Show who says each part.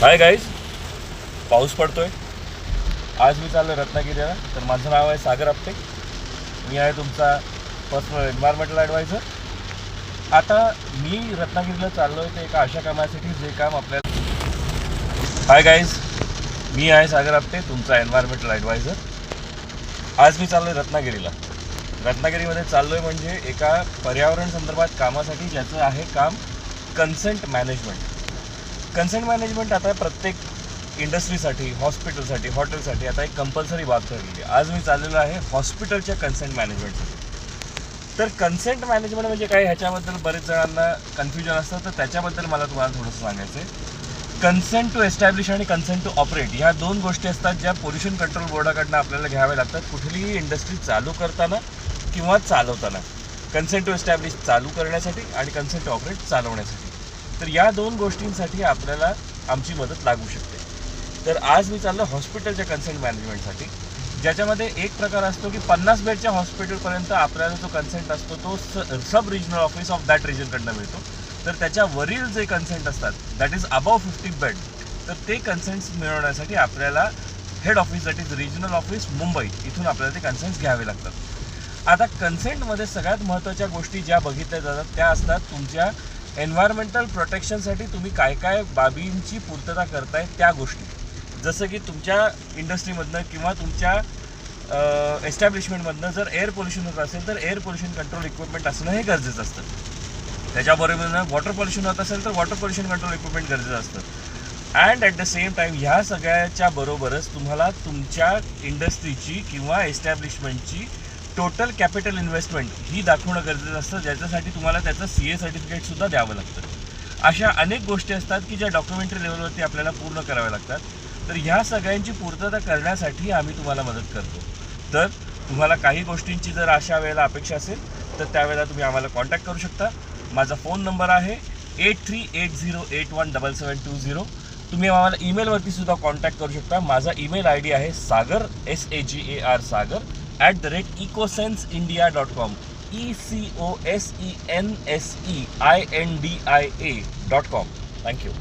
Speaker 1: Hi guys, पाऊस पडतोय. आज मी चाललो रत्नागिरीला. तर माझं नाव आहे सागर आपटे. मी आहे तुमचा पर्सनल एन्व्हायरमेंटल ॲडवायझर. आता मी रत्नागिरीला चाललो आहे ते एका अशा कामासाठी जे काम आपल्याला. हाय गाईज, मी आहे सागर आपटे, तुमचा एन्व्हायरमेंटल ॲडवायझर. आज मी चाललो आहे रत्नागिरीला. रत्नागिरीमध्ये चाललो आहे म्हणजे एका पर्यावरण संदर्भात कामासाठी, ज्याचं आहे काम कन्सेंट मॅनेजमेंट. कन्सेंट मॅनेजमेंट आता प्रत्येक इंडस्ट्रीसाठी, हॉस्पिटलसाठी, हॉटेलसाठी आता एक कंपल्सरी बाब ठरलेली आहे. आज मी चाललेलो आहे हॉस्पिटलच्या कन्सेंट मॅनेजमेंटसाठी. तर कन्सेंट मॅनेजमेंट म्हणजे काय, ह्याच्याबद्दल बरेच जणांना कन्फ्युजन असतं. तर त्याच्याबद्दल मला तुम्हाला थोडंसं सांगायचं आहे. कन्सेंट टू एस्टॅब्लिश आणि कन्सेंट टू ऑपरेट ह्या दोन गोष्टी असतात, ज्या पोल्युशन कंट्रोल बोर्डाकडनं आपल्याला घ्याव्या लागतात कुठलीही इंडस्ट्री चालू करताना किंवा चालवताना. कन्सेंट टू एस्टॅब्लिश चालू करण्यासाठी आणि कन्सेंट टू ऑपरेट चालवण्यासाठी. तर या दोन गोष्टींसाठी आपल्याला आमची मदत लागू शकते. तर आज मी चाललो हॉस्पिटलच्या कन्सेंट मॅनेजमेंटसाठी, ज्याच्यामध्ये एक प्रकार असतो की 50 बेडच्या हॉस्पिटलपर्यंत आपल्याला जो कन्सेंट असतो तो सब रिजनल ऑफिस ऑफ दॅट रिजनकडनं मिळतो. तर त्याच्यावरील जे कन्सेंट असतात, दॅट इज अबाव 50 बेड, तर ते कन्सेंट्स मिळवण्यासाठी आपल्याला head office, that is regional office Mumbai, इथून आपल्याला ते कन्सेंट्स घ्यावे लागतात. आता कन्सेंटमध्ये सगळ्यात महत्त्वाच्या गोष्टी ज्या बघितल्या जातात त्या असतात तुमच्या एन्व्हायरमेंटल प्रोटेक्शनसाठी तुम्ही काय काय बाबींची पूर्तता करताय त्या गोष्टी. जसं की तुमच्या इंडस्ट्रीमधनं किंवा तुमच्या एस्टॅब्लिशमेंटमधनं जर एअर पोल्युशन होत असेल तर एअर पोल्युशन कंट्रोल इक्विपमेंट असणं हे गरजेचं असतं. त्याच्याबरोबर वॉटर पोल्युशन होत असेल तर वॉटर पोल्युशन कंट्रोल इक्विपमेंट गरजेचं असतं. And at the same time ह्या सगळ्याच्या बरोबरच तुम्हाला तुमच्या इंडस्ट्रीची किंवा एस्टॅब्लिशमेंटची टोटल कॅपिटल इन्व्हेस्टमेंट ही दाखवणं गरजेचं असतं, ज्याच्यासाठी तुम्हाला त्याचं CA सर्टिफिकेटसुद्धा द्यावं लागतं. अशा अनेक गोष्टी असतात की ज्या डॉक्युमेंटरी लेवलवरती आपल्याला पूर्ण कराव्या लागतात. तर ह्या सगळ्यांची पूर्तता करण्यासाठी आम्ही तुम्हाला मदत करतो. तर तुम्हाला काही गोष्टींची जर अशा वेळेला अपेक्षा असेल तर त्यावेळेला तुम्ही आम्हाला कॉन्टॅक्ट करू शकता. माझा फोन नंबर आहे 8380817720. तुम्ही आम्हाला ईमेलवरती सुद्धा कॉन्टॅक्ट करू शकता. माझा ईमेल ID आहे सागर sagar@ecosenseindia.com ECOSENSEINDIA.com. थँक्यू.